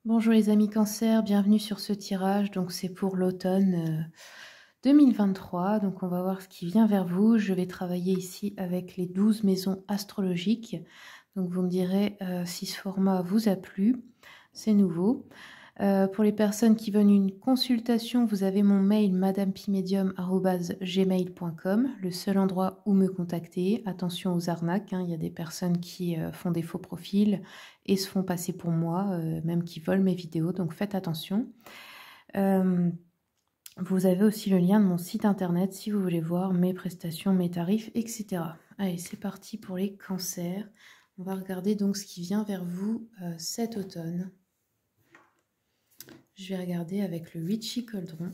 Bonjour les amis Cancer, bienvenue sur ce tirage. Donc c'est pour l'automne 2023. Donc on va voir ce qui vient vers vous. Je vais travailler ici avec les 12 maisons astrologiques. Donc vous me direz si ce format vous a plu. C'est nouveau. Pour les personnes qui veulent une consultation, vous avez mon mail madamepimedium@gmail.com, le seul endroit où me contacter. Attention aux arnaques, hein. Il y a des personnes qui font des faux profils et se font passer pour moi, même qui volent mes vidéos, donc faites attention. Vous avez aussi le lien de mon site internet si vous voulez voir mes prestations, mes tarifs, etc. Allez, c'est parti pour les cancers. On va regarder donc ce qui vient vers vous cet automne. Je vais regarder avec le Witchy Cauldron.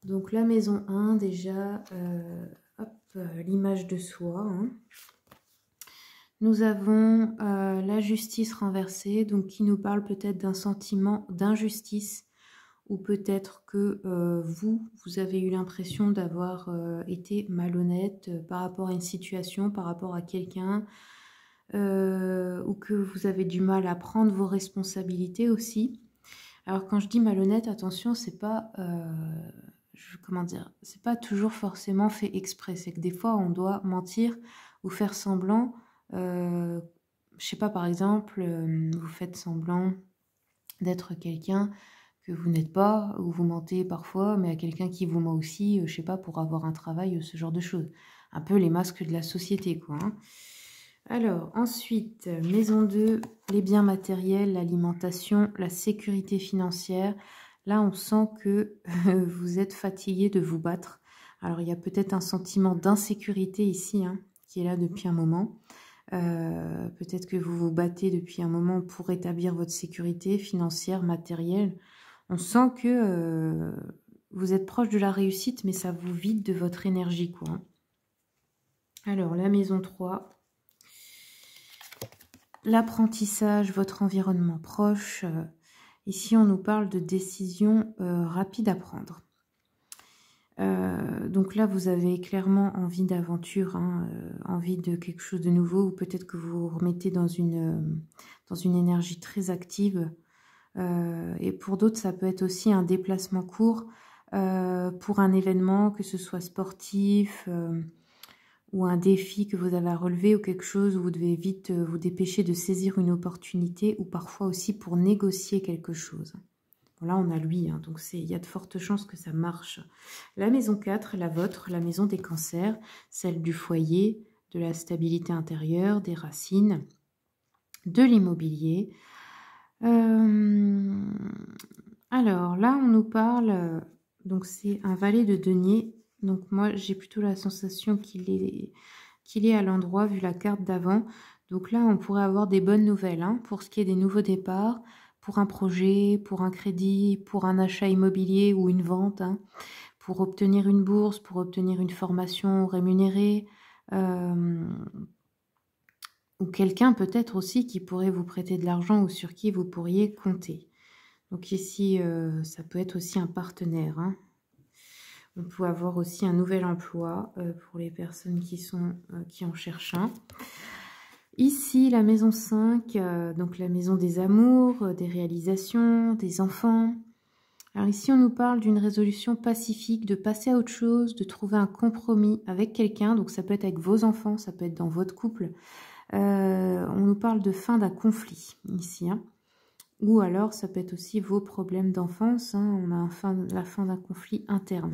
Donc la maison 1, déjà, l'image de soi. Hein. Nous avons la justice renversée, donc qui nous parle peut-être d'un sentiment d'injustice, ou peut-être que vous avez eu l'impression d'avoir été malhonnête par rapport à une situation, par rapport à quelqu'un, ou que vous avez du mal à prendre vos responsabilités aussi. Alors quand je dis malhonnête, attention, c'est pas, comment dire, c'est pas toujours forcément fait exprès. C'est que des fois on doit mentir ou faire semblant. Je sais pas, par exemple, vous faites semblant d'être quelqu'un que vous n'êtes pas, ou vous mentez parfois, mais à quelqu'un qui vous ment aussi, je sais pas, pour avoir un travail, ce genre de choses. Un peu les masques de la société, quoi. Hein. Alors, ensuite, maison 2, les biens matériels, l'alimentation, la sécurité financière. Là, on sent que vous êtes fatigué de vous battre. Alors, il y a peut-être un sentiment d'insécurité ici, hein, qui est là depuis un moment. Peut-être que vous vous battez depuis un moment pour établir votre sécurité financière, matérielle. On sent que vous êtes proche de la réussite, mais ça vous vide de votre énergie, quoi. Hein. Alors, la maison 3... L'apprentissage, votre environnement proche. Ici, on nous parle de décisions rapides à prendre. Donc là, vous avez clairement envie d'aventure, hein, envie de quelque chose de nouveau, ou peut-être que vous vous remettez dans une énergie très active. Et pour d'autres, ça peut être aussi un déplacement court pour un événement, que ce soit sportif, ou un défi que vous avez à relever, ou quelque chose où vous devez vite vous dépêcher de saisir une opportunité, ou parfois aussi pour négocier quelque chose. Bon, là, on a lui, hein, donc il y a de fortes chances que ça marche. La maison 4, la vôtre, la maison des cancers, celle du foyer, de la stabilité intérieure, des racines, de l'immobilier. Alors, là, on nous parle, donc c'est un valet de denier. Donc moi, j'ai plutôt la sensation qu'il est à l'endroit, vu la carte d'avant. Donc là, on pourrait avoir des bonnes nouvelles, hein, pour ce qui est des nouveaux départs, pour un projet, pour un crédit, pour un achat immobilier ou une vente, hein, pour obtenir une bourse, pour obtenir une formation rémunérée, ou quelqu'un peut-être aussi qui pourrait vous prêter de l'argent ou sur qui vous pourriez compter. Donc ici, ça peut être aussi un partenaire, hein. On peut avoir aussi un nouvel emploi pour les personnes qui en cherchent un. Ici, la maison 5, donc la maison des amours, des réalisations, des enfants. Alors ici, on nous parle d'une résolution pacifique, de passer à autre chose, de trouver un compromis avec quelqu'un. Donc ça peut être avec vos enfants, ça peut être dans votre couple. On nous parle de fin d'un conflit ici, hein. Ou alors, ça peut être aussi vos problèmes d'enfance. Hein. On a la fin d'un conflit interne.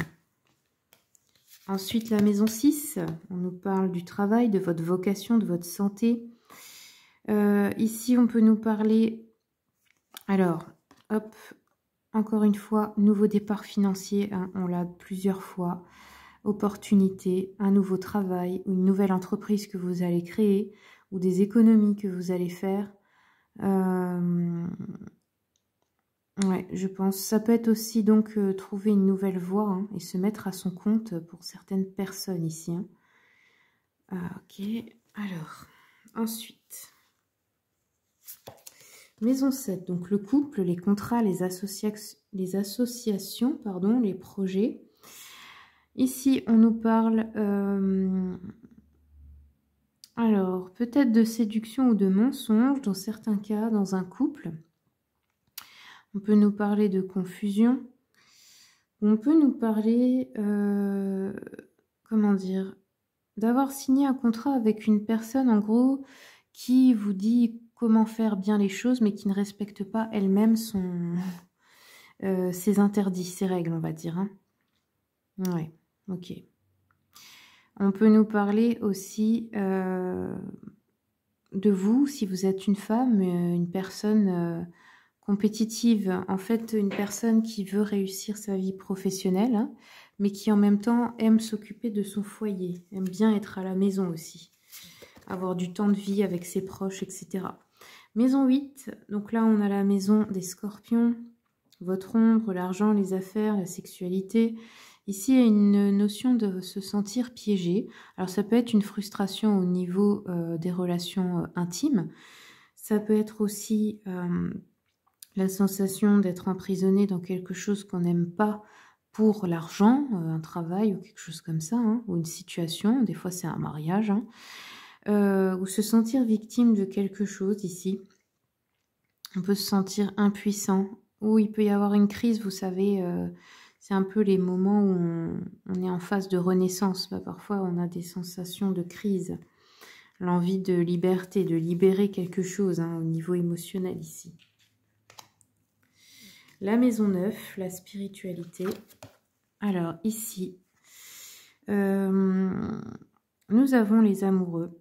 Ensuite, la maison 6, on nous parle du travail, de votre vocation, de votre santé. Ici, on peut nous parler... Alors, hop, encore une fois, nouveau départ financier. Hein, on l'a plusieurs fois. Opportunité, un nouveau travail, ou une nouvelle entreprise que vous allez créer, ou des économies que vous allez faire. Ouais, je pense. Ça peut être aussi donc trouver une nouvelle voie, hein, et se mettre à son compte pour certaines personnes ici. Hein. Ok, alors, ensuite, maison 7, donc le couple, les contrats, les associations, pardon, les projets. Ici, on nous parle... Alors, peut-être de séduction ou de mensonge, dans certains cas, dans un couple. On peut nous parler de confusion. On peut nous parler, comment dire, d'avoir signé un contrat avec une personne, en gros, qui vous dit comment faire bien les choses, mais qui ne respecte pas elle-même ses interdits, ses règles, on va dire. Hein. Ouais, ok. On peut nous parler aussi de vous, si vous êtes une femme, une personne compétitive, en fait une personne qui veut réussir sa vie professionnelle, hein, mais qui en même temps aime s'occuper de son foyer, aime bien être à la maison aussi, avoir du temps de vie avec ses proches, etc. Maison 8, donc là on a la maison des scorpions, votre ombre, l'argent, les affaires, la sexualité. Ici, il y a une notion de se sentir piégé. Alors, ça peut être une frustration au niveau des relations intimes. Ça peut être aussi la sensation d'être emprisonné dans quelque chose qu'on n'aime pas pour l'argent, un travail ou quelque chose comme ça, hein, ou une situation. Des fois, c'est un mariage. Hein. Ou se sentir victime de quelque chose ici. On peut se sentir impuissant. Ou il peut y avoir une crise, vous savez... c'est un peu les moments où on est en phase de renaissance. Bah, parfois, on a des sensations de crise. L'envie de liberté, de libérer quelque chose hein, au niveau émotionnel ici. La maison 9, la spiritualité. Alors, ici, nous avons les amoureux.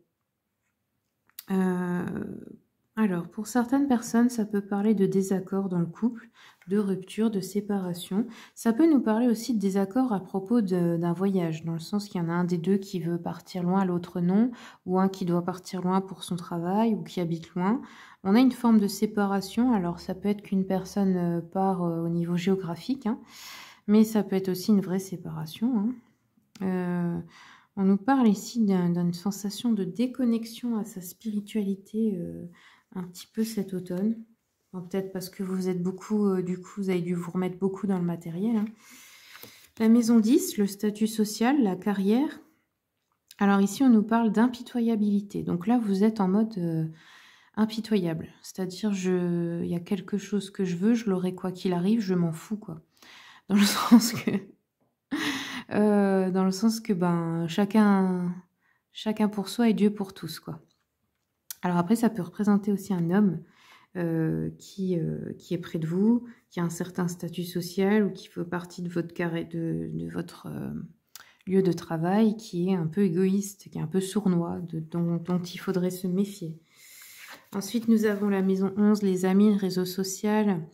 Alors, pour certaines personnes, ça peut parler de désaccord dans le couple, de rupture, de séparation. Ça peut nous parler aussi de désaccord à propos d'un voyage, dans le sens qu'il y en a un des deux qui veut partir loin, l'autre non, ou un qui doit partir loin pour son travail, ou qui habite loin. On a une forme de séparation, alors ça peut être qu'une personne part au niveau géographique, hein, mais ça peut être aussi une vraie séparation. Hein. On nous parle ici d'une sensation de déconnexion à sa spiritualité un petit peu cet automne. Bon, peut-être parce que vous êtes beaucoup, du coup, vous avez dû vous remettre beaucoup dans le matériel. Hein. La maison 10, le statut social, la carrière. Alors ici, on nous parle d'impitoyabilité. Donc là, vous êtes en mode impitoyable. C'est-à-dire, il y a quelque chose que je veux, je l'aurai quoi qu'il arrive, je m'en fous, quoi. Dans le sens que... ben, chacun pour soi et Dieu pour tous, quoi. Alors après, ça peut représenter aussi un homme qui est près de vous, qui a un certain statut social ou qui fait partie de votre carré, de votre lieu de travail, qui est un peu égoïste, qui est un peu sournois, dont il faudrait se méfier. Ensuite, nous avons la maison 11, les amis, le réseau social.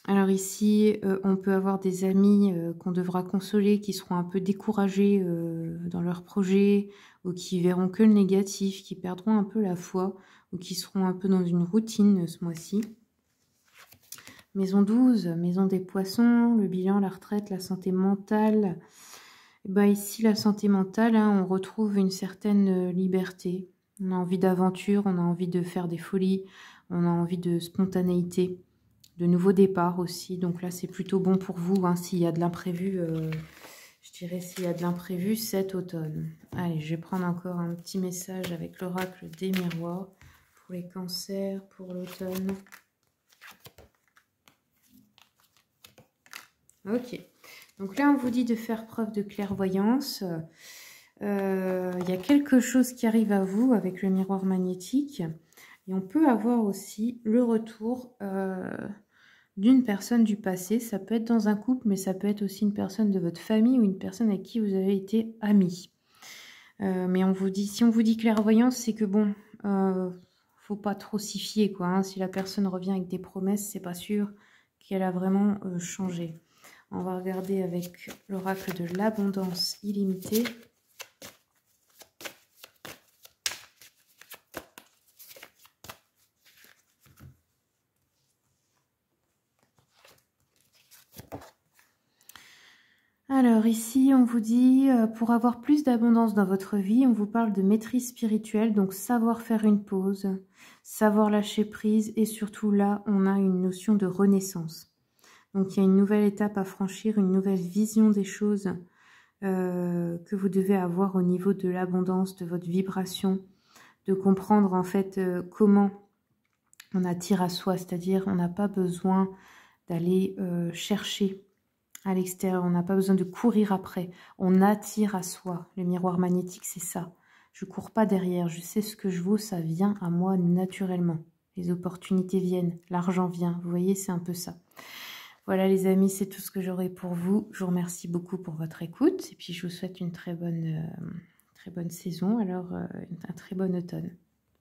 Alors ici, on peut avoir des amis qu'on devra consoler, qui seront un peu découragés dans leurs projets, ou qui verront que le négatif, qui perdront un peu la foi, ou qui seront un peu dans une routine ce mois-ci. Maison 12, maison des poissons, le bilan, la retraite, la santé mentale. Et ben ici, la santé mentale, hein, on retrouve une certaine liberté. On a envie d'aventure, on a envie de faire des folies, on a envie de spontanéité. De nouveaux départs aussi, donc là c'est plutôt bon pour vous, hein, s'il y a de l'imprévu, je dirais s'il y a de l'imprévu cet automne. Allez, je vais prendre encore un petit message avec l'oracle des miroirs pour les cancers, pour l'automne. Ok, donc là on vous dit de faire preuve de clairvoyance. Il y a quelque chose qui arrive à vous avec le miroir magnétique et on peut avoir aussi le retour... d'une personne du passé, ça peut être dans un couple, mais ça peut être aussi une personne de votre famille ou une personne avec qui vous avez été amis. Mais on vous dit, si on vous dit clairvoyance, c'est que bon, faut pas trop s'y fier, quoi. Hein. Si la personne revient avec des promesses, c'est pas sûr qu'elle a vraiment changé. On va regarder avec l'oracle de l'abondance illimitée. Alors ici, on vous dit, pour avoir plus d'abondance dans votre vie, on vous parle de maîtrise spirituelle, donc savoir faire une pause, savoir lâcher prise, et surtout là, on a une notion de renaissance. Donc il y a une nouvelle étape à franchir, une nouvelle vision des choses que vous devez avoir au niveau de l'abondance, de votre vibration. de comprendre en fait comment on attire à soi, c'est-à-dire on n'a pas besoin d'aller chercher à l'extérieur, on n'a pas besoin de courir après, on attire à soi. Le miroir magnétique, c'est ça. Je ne cours pas derrière, je sais ce que je vaux, ça vient à moi naturellement. Les opportunités viennent, l'argent vient, vous voyez, c'est un peu ça. Voilà les amis, c'est tout ce que j'aurai pour vous. Je vous remercie beaucoup pour votre écoute et puis je vous souhaite une très bonne saison, alors un très bon automne.